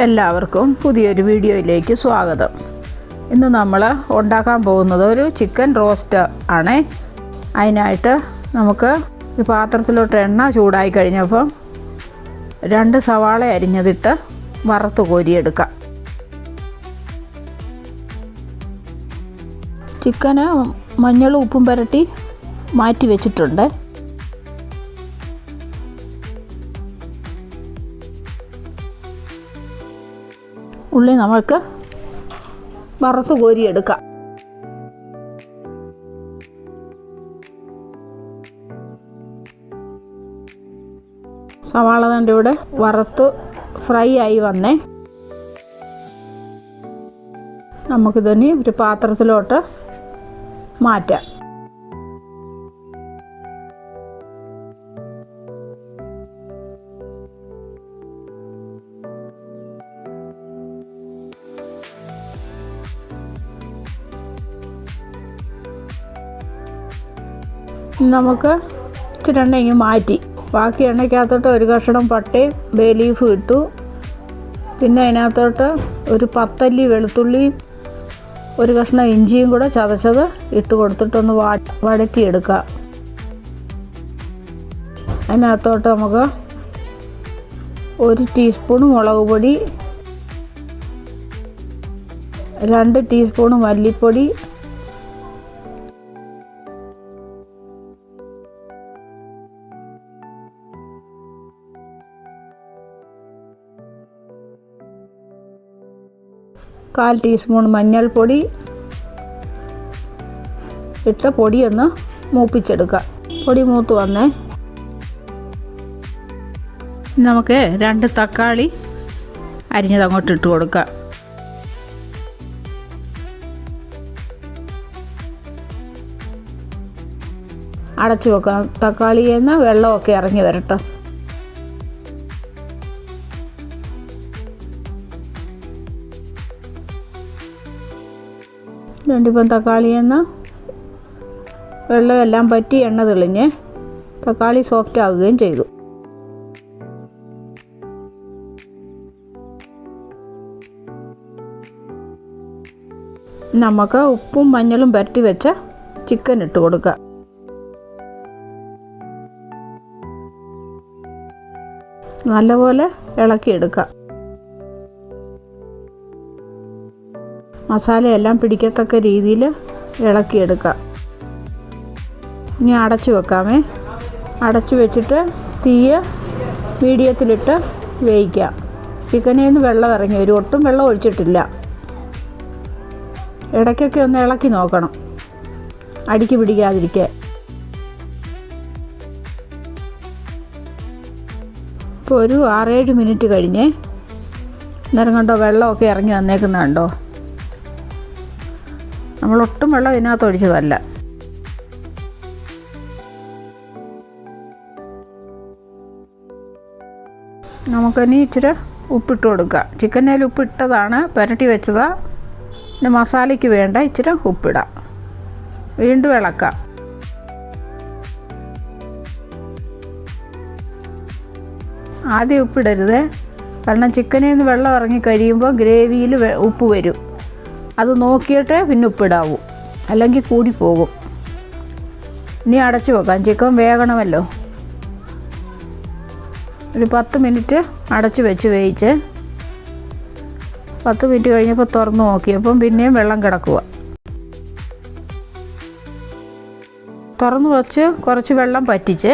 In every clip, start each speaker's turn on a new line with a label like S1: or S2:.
S1: എല്ലാവർക്കും പുതിയൊരു വീഡിയോയിലേക്ക് സ്വാഗതം. ഇന്ന് നമ്മൾ ഉണ്ടാക്കാൻ പോകുന്നത് ഒരു ചിക്കൻ റോസ്റ്റ് ആണ്. അതിനായിട്ട് നമുക്ക് ഈ പാത്രത്തിലോട്ട് എണ്ണ ചൂടായി കഴിഞ്ഞപ്പം 2 സവാള അരിഞ്ഞതിട്ട് വറുത്ത് കോരിയെടുക്കാം. ചിക്കന് മഞ്ഞളും ഉപ്പും പുരട്ടി മാറ്റി വെച്ചിട്ടുണ്ട്. ഉള്ളി നമുക്ക് വറുത്ത് കോരിയെടുക്കാം. സവാള തൻ്റെ ഇവിടെ വറുത്ത് ഫ്രൈ ആയി വന്നേ. നമുക്കിതിന് ഒരു പാത്രത്തിലോട്ട് മാറ്റാം. നമുക്ക് ഇച്ചിരി എണ്ണ ഇങ്ങ് മാറ്റി ബാക്കി എണ്ണയ്ക്കകത്തോട്ട് ഒരു കഷ്ണം പട്ടയും ബേ ലീഫും ഇട്ടു. പിന്നെ അതിനകത്തോട്ട് ഒരു 10 അല്ലി വെളുത്തുള്ളിയും ഒരു കഷ്ണം ഇഞ്ചിയും കൂടെ ചതച്ചത് ഇട്ട് കൊടുത്തിട്ടൊന്ന് വഴറ്റിയെടുക്കുക. അതിനകത്തോട്ട് നമുക്ക് 1 ടീസ്പൂൺ മുളക് പൊടി, 2 ടീസ്പൂൺ മല്ലിപ്പൊടി, 1/4 ടീസ്പൂൺ മഞ്ഞൾപ്പൊടി ഇട്ട് പൊടിയൊന്ന് മൂപ്പിച്ചെടുക്കുക. പൊടി മൂത്ത് വന്നേ. നമുക്ക് 2 തക്കാളി അരിഞ്ഞത് അങ്ങോട്ട് ഇട്ട് കൊടുക്കുക. അടച്ചു വെക്കാം. തക്കാളിയിൽ നിന്ന് വെള്ളമൊക്കെ ഇറങ്ങി വരട്ടെ. ഇപ്പം തക്കാളിയിൽ നിന്ന് വെള്ളമെല്ലാം പറ്റി എണ്ണ തെളിഞ്ഞ് തക്കാളി സോഫ്റ്റ് ആകുകയും ചെയ്തു. നമുക്ക് ഉപ്പും മഞ്ഞളും പുരട്ടി വെച്ച ചിക്കൻ ഇട്ട് കൊടുക്കുക. നല്ലപോലെ ഇളക്കിയെടുക്കുക. മസാലയെല്ലാം പിടിക്കത്തക്ക രീതിയിൽ ഇളക്കിയെടുക്കുക. ഇനി അടച്ചു വെക്കാമേ. അടച്ചു വെച്ചിട്ട് തീയ് മീഡിയത്തിലിട്ട് വേവിക്കാം. ചിക്കനിൽ നിന്ന് വെള്ളം ഇറങ്ങി വരും. ഒട്ടും വെള്ളം ഒഴിച്ചിട്ടില്ല. ഇടയ്ക്കൊക്കെ ഒന്ന് ഇളക്കി നോക്കണം, അടിക്ക് പിടിക്കാതിരിക്കാൻ. ഇപ്പോൾ ഒരു 6-7 മിനിറ്റ് കഴിഞ്ഞ് നേരം കണ്ടോ വെള്ളമൊക്കെ ഇറങ്ങി വന്നേക്കുന്നുണ്ടോ. നമ്മളൊട്ടും വെള്ളം ഇതിനകത്ത് ഒഴിച്ചതല്ല. നമുക്കിനി ഇച്ചിരി ഉപ്പിട്ട് കൊടുക്കുക. ചിക്കനിൽ ഉപ്പിട്ടതാണ്, പുരട്ടി വെച്ചതാണ്. പിന്നെ മസാലയ്ക്ക് വേണ്ട ഇച്ചിരി ഉപ്പിടാം. വീണ്ടും ഇളക്കാം. ആദ്യം ഉപ്പിടരുത്, കാരണം ചിക്കനിൽ നിന്ന് വെള്ളം ഇറങ്ങി കഴിയുമ്പോൾ ഗ്രേവിയിൽ ഉപ്പ് വരും. അത് നോക്കിയിട്ട് പിന്നെ ഉപ്പിടാവൂ, അല്ലെങ്കിൽ കൂടിപ്പോകും. ഇനി അടച്ചു വെക്കാം. ചിക്കൻ വേകണമല്ലോ. ഒരു 10 മിനിറ്റ് അടച്ചു വെച്ച് വേവിച്ച് 10 മിനിറ്റ് കഴിഞ്ഞപ്പോൾ തുറന്ന് നോക്കിയപ്പം പിന്നെയും വെള്ളം കിടക്കുക. തുറന്ന് വെച്ച് കുറച്ച് വെള്ളം പറ്റിച്ച്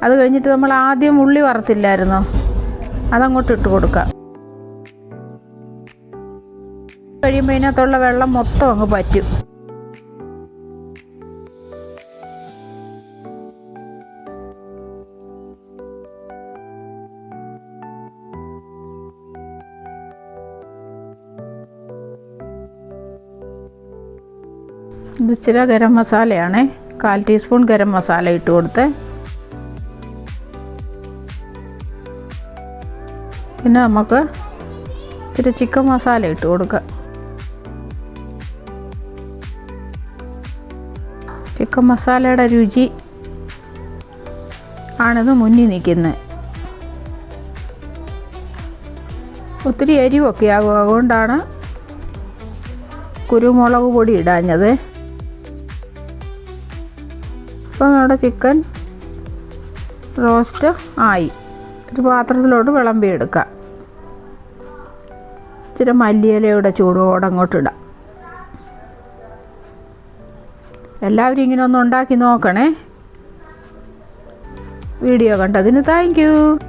S1: അത് കഴിഞ്ഞിട്ട് നമ്മൾ ആദ്യം ഉള്ളി വറുത്തില്ലായിരുന്നോ, അതങ്ങോട്ട് ഇട്ട് കൊടുക്കാം. കഴിയുമ്പോൾ ഇതിനകത്തുള്ള വെള്ളം മൊത്തം അങ്ങ് പറ്റും. ഇത് ഇച്ചിരി ഗരം മസാലയാണ്. 1/4 ടീസ്പൂൺ ഗരം മസാല ഇട്ട് കൊടുത്ത് പിന്നെ നമുക്ക് ഇച്ചിരി ചിക്കൻ മസാല ഇട്ട് കൊടുക്കാം. ചിക്കൻ മസാലയുടെ രുചി ആണിത് മുന്നിൽ നിൽക്കുന്നത്. ഒത്തിരി എരിവൊക്കെ ആകും, അതുകൊണ്ടാണ് കുരുമുളക് പൊടി ഇടാഞ്ഞത്. ഇപ്പം നമ്മുടെ ചിക്കൻ റോസ്റ്റ് ആയി. ഒരു പാത്രത്തിലോട്ട് വിളമ്പിയെടുക്കാം. ഇച്ചിരി മല്ലിയിലയുടെ ചൂടോടെ അങ്ങോട്ടിടാം. എല്ലാവരും ഇങ്ങനെ ഒന്ന് ഉണ്ടാക്കി നോക്കണേ. വീഡിയോ കണ്ടതിന് താങ്ക് യു.